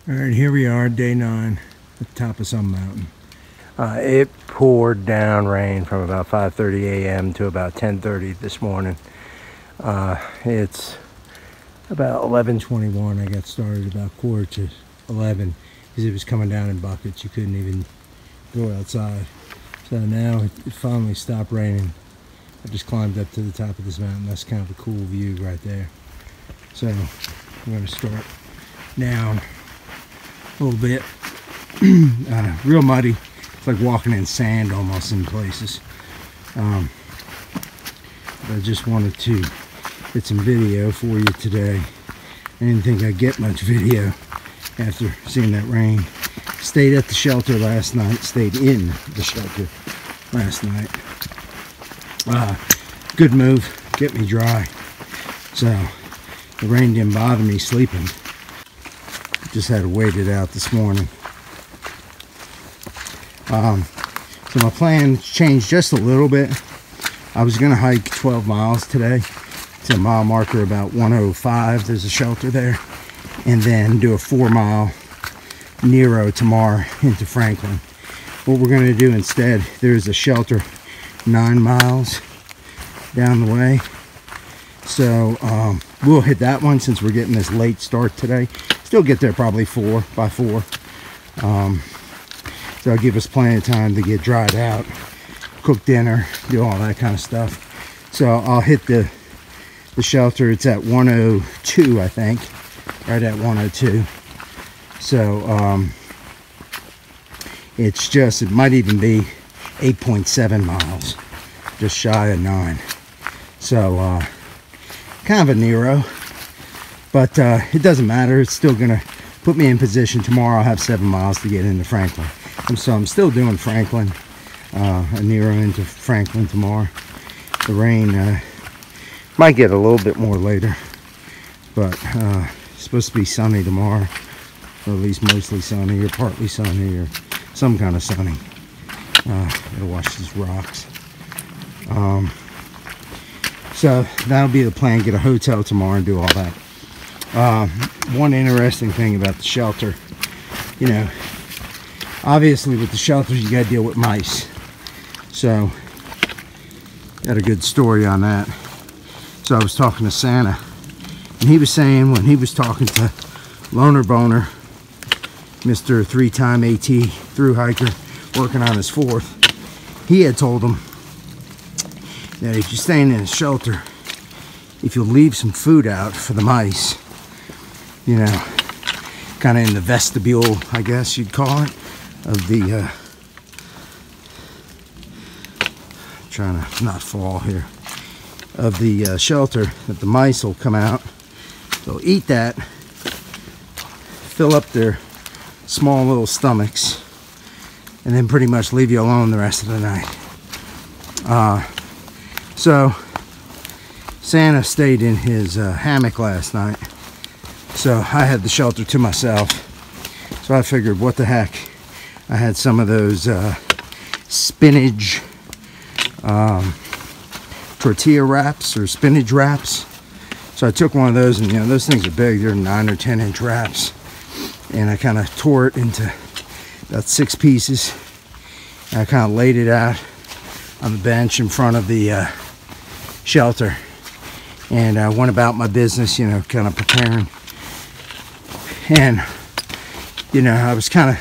All right, here we are, day 9 at the top of some mountain. It poured down rain from about 5:30 a.m. to about 10:30 this morning. It's about 11:21. I got started about 10:45 because it was coming down in buckets. You couldn't even go outside. So now it finally stopped raining. I just climbed up to the top of this mountain. That's kind of a cool view right there. So I'm going to start down a little bit. Real muddy. It's like walking in sand almost in places. But I just wanted to get some video for you today. I didn't think I'd get much video after seeing that rain. Stayed at the shelter last night. Stayed in the shelter last night. Good move. Get me dry. So the rain didn't bother me sleeping. Just had to wait it out this morning. So my plan changed just a little bit. I was going to hike 12 miles today. It's a mile marker about 105. There's a shelter there. And then do a 4-mile Nero tomorrow into Franklin. What we're going to do instead, there's a shelter 9 miles down the way. So we'll hit that one since we're getting this late start today. Still get there probably by 4. So it'll give us plenty of time to get dried out, cook dinner, do all that kind of stuff. So I'll hit the shelter. It's at 102, I think, right at 102. So it might even be 8.7 miles, just shy of 9. So kind of a Nero, but it doesn't matter. It's still gonna put me in position. Tomorrow I'll have 7 miles to get into Franklin. And so I'm still doing Franklin, a Nero into Franklin tomorrow. The rain might get a little bit more later, but it's supposed to be sunny tomorrow, or at least mostly sunny, or partly sunny, or some kind of sunny. Gotta watch these rocks. So that'll be the plan, get a hotel tomorrow and do all that. One interesting thing about the shelter, you know, obviously with the shelters you got to deal with mice. So got a good story on that. So I was talking to Santa, and he was saying when he was talking to Loner Boner, Mr. 3-time AT thru hiker working on his 4th, he had told him that if you're staying in a shelter, if you leave some food out for the mice, you know, kind of in the vestibule, I guess you'd call it, of the trying to not fall here, of the shelter, that the mice will come out, they'll eat that, fill up their small little stomachs, and then pretty much leave you alone the rest of the night. So Santa stayed in his hammock last night, so I had the shelter to myself. So I figured, what the heck, I had some of those spinach tortilla wraps or spinach wraps. So I took one of those, and you know, those things are big. They're 9 or 10 inch wraps, and I kind of tore it into about 6 pieces, and I kind of laid it out on the bench in front of the shelter, and I went about my business, you know, kind of preparing. And you know, I was kind of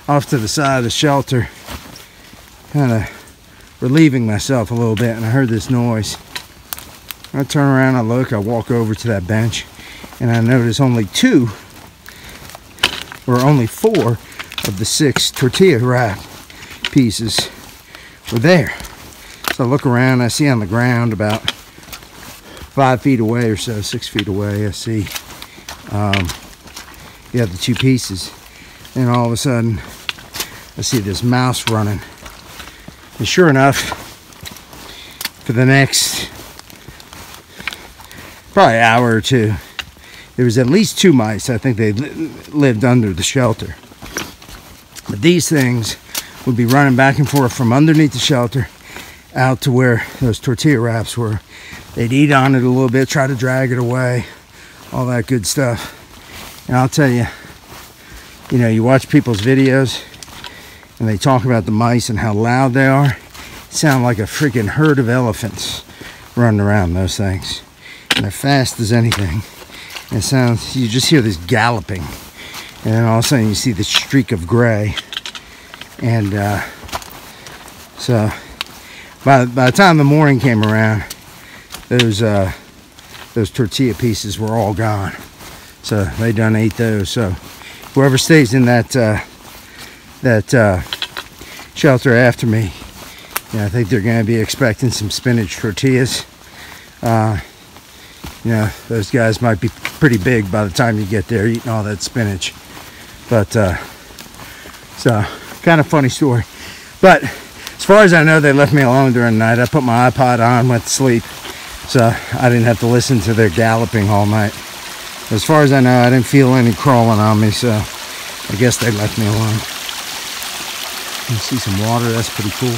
off to the side of the shelter, kind of relieving myself a little bit, and I heard this noise. I turn around, I look, I walk over to that bench, and I notice only 4 of the 6 tortilla wrap pieces were there. So I look around, I see on the ground about 5 feet away or so, 6 feet away, I see the 2 pieces. And all of a sudden I see this mouse running, and sure enough, for the next probably hour or 2, there was at least 2 mice. I think they lived under the shelter, but these things would be running back and forth from underneath the shelter out to where those tortilla wraps were. They'd eat on it a little bit, try to drag it away, all that good stuff. And I'll tell you, you know, you watch people's videos and they talk about the mice and how loud they are. Sound like a freaking herd of elephants running around those things. And they're fast as anything. And it sounds, you just hear this galloping. And then all of a sudden you see the streak of gray. And so by the time the morning came around, those tortilla pieces were all gone. So they done ate those. So whoever stays in that shelter after me, yeah, I think they're going to be expecting some spinach tortillas. You know, those guys might be pretty big by the time you get there eating all that spinach. But so kind of funny story. But as far as I know, they left me alone during the night. I put my iPod on, went to sleep, so I didn't have to listen to their galloping all night. As far as I know, I didn't feel any crawling on me, so I guess they left me alone. You see some water, that's pretty cool.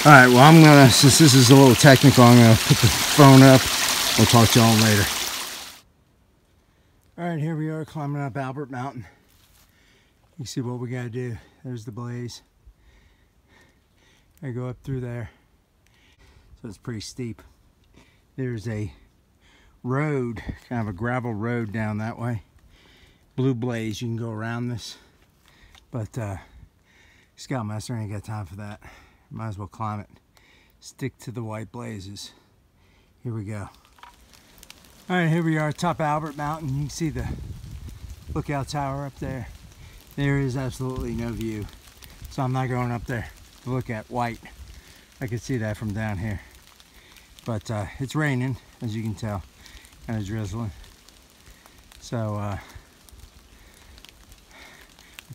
Alright, well I'm gonna, since this is a little technical, I'm gonna put the phone up. We'll talk to y'all later. Alright, here we are climbing up Albert Mountain. You can see what we gotta do. There's the blaze. I go up through there. So it's pretty steep. There's a road, kind of a gravel road down that way. Blue blaze, you can go around this. But Scoutmaster ain't got time for that. Might as well climb it. Stick to the white blazes. Here we go. Alright, here we are, top Albert Mountain. You can see the lookout tower up there. There is absolutely no view. So I'm not going up there to look at white. I can see that from down here. But it's raining, as you can tell. Kind of drizzling. So we'll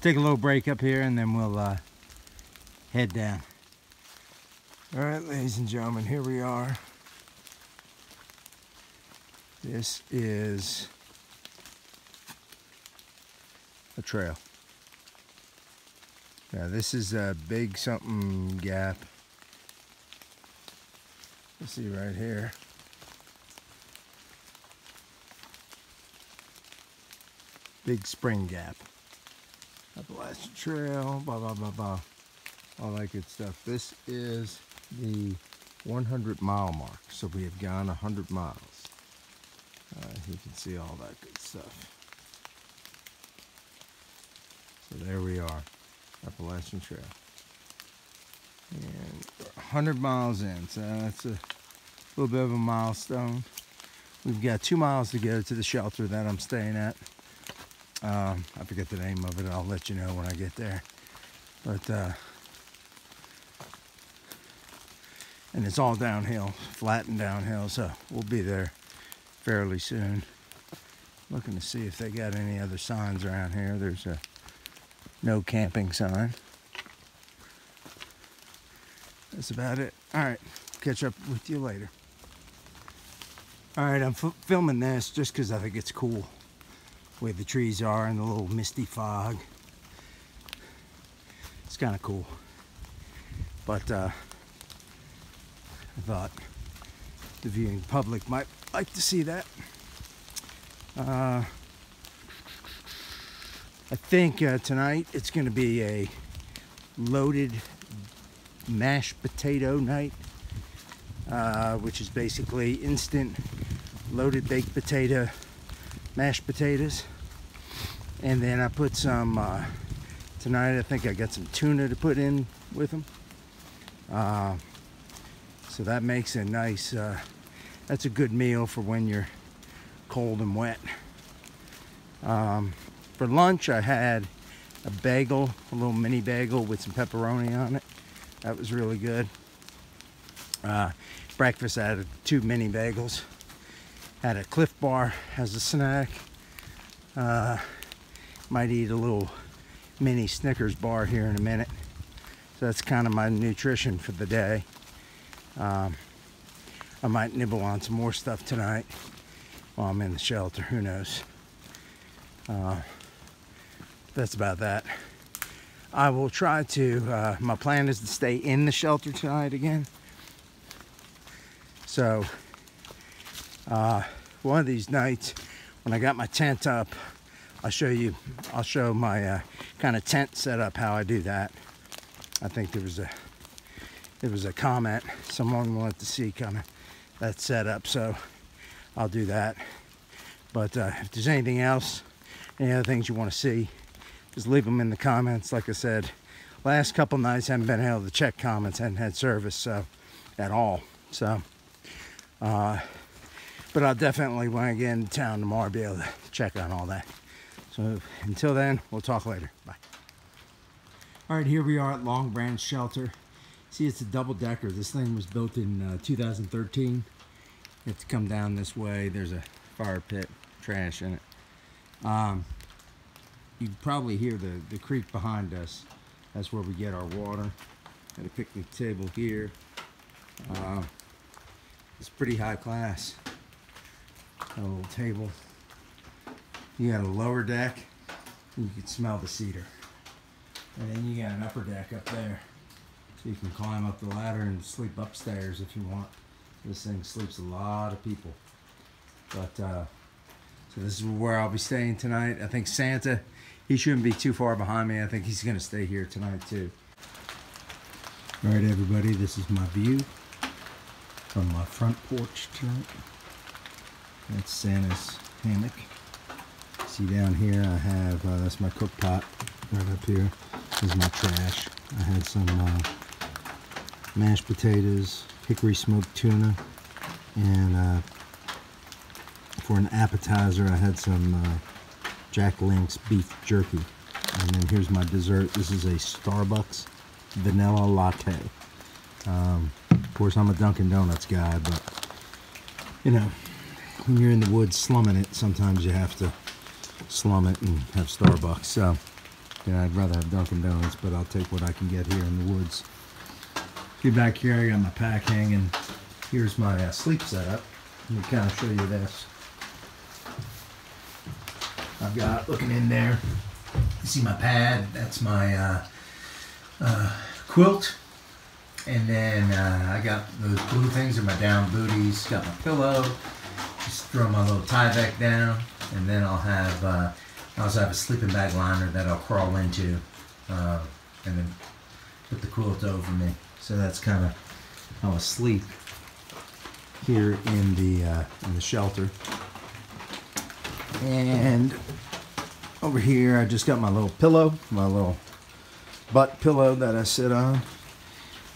take a little break up here and then we'll head down. Alright, ladies and gentlemen, here we are. This is a trail. Now this is a big something gap. You see right here. Big spring gap. Appalachian Trail, blah, blah, blah, blah. All that good stuff. This is the 100-mile mark. So we have gone 100 miles. You can see all that good stuff. So there we are, Appalachian Trail. And 100 miles in, so that's a little bit of a milestone. We've got 2 miles to go to the shelter that I'm staying at. I forget the name of it. I'll let you know when I get there. But and it's all downhill, flat and downhill, so we'll be there fairly soon. Looking to see if they got any other signs around here. There's a no camping sign. That's about it. All right, catch up with you later. All right, I'm filming this just because I think it's cool where the trees are and the little misty fog. It's kind of cool. But I thought the viewing public might like to see that. I think tonight it's going to be a loaded mashed potato night, which is basically instant loaded baked potato, mashed potatoes. And then I put some, tonight I think I got some tuna to put in with them. So that makes a nice, that's a good meal for when you're cold and wet. For lunch I had a bagel, a little mini bagel with some pepperoni on it. That was really good. Breakfast I had 2 mini bagels. Had a Cliff Bar as a snack. Might eat a little mini Snickers bar here in a minute. So that's kind of my nutrition for the day. I might nibble on some more stuff tonight while I'm in the shelter, who knows. That's about that. I will try to, my plan is to stay in the shelter tonight again. So, one of these nights when I got my tent up I'll show my kind of tent setup, how I do that. I think there was a comment someone wanted to see kind of that setup, so I'll do that. But if there's anything else, any other things you want to see, just leave them in the comments. Like I said, last couple nights I haven't been able to check comments, hadn't had service so at all. So but I'll definitely, when I get into town tomorrow, be able to check on all that. So until then, we'll talk later. Bye. All right, here we are at Long Branch Shelter. See, it's a double-decker. This thing was built in 2013. You have to come down this way. There's a fire pit, trash in it. You can probably hear the creek behind us. That's where we get our water. Got a picnic table here. It's pretty high class. Got a little table. You got a lower deck. You can smell the cedar. And then you got an upper deck up there. So you can climb up the ladder and sleep upstairs if you want. This thing sleeps a lot of people. But so this is where I'll be staying tonight. I think Santa, he shouldn't be too far behind me. I think he's gonna stay here tonight too. All right, everybody, this is my view from my front porch tonight. That's Santa's hammock. See down here I have, that's my cook pot right up here. This is my trash. I had some mashed potatoes, hickory smoked tuna, and for an appetizer I had some Jack Link's beef jerky. And then here's my dessert. This is a Starbucks vanilla latte. Of course, I'm a Dunkin' Donuts guy, but you know, when you're in the woods slumming it, sometimes you have to slum it and have Starbucks. So, you know, I'd rather have Dunkin' Donuts, but I'll take what I can get here in the woods. Get back here, I got my pack hanging. Here's my sleep setup. Let me kind of show you this. I've got, looking in there, you see my pad, that's my quilt. And then I got those blue things are my down booties, got my pillow, just throw my little Tyvek down, and then I'll have, I also have a sleeping bag liner that I'll crawl into, and then put the quilt over me. So that's kind of how I sleep here in the shelter. And over here I just got my little pillow, my little butt pillow that I sit on.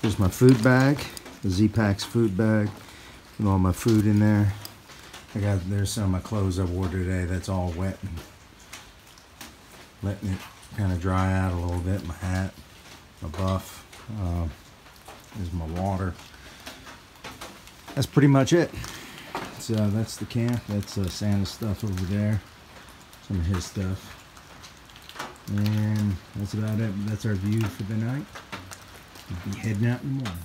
Here's my food bag, the Z-Packs food bag, with all my food in there. There's some of my clothes I wore today that's all wet and letting it kind of dry out a little bit. My hat, my buff, there's my water. That's pretty much it. So that's the camp. That's Santa's stuff over there. Some of his stuff. And that's about it. That's our view for the night. We'll be heading out in the morning.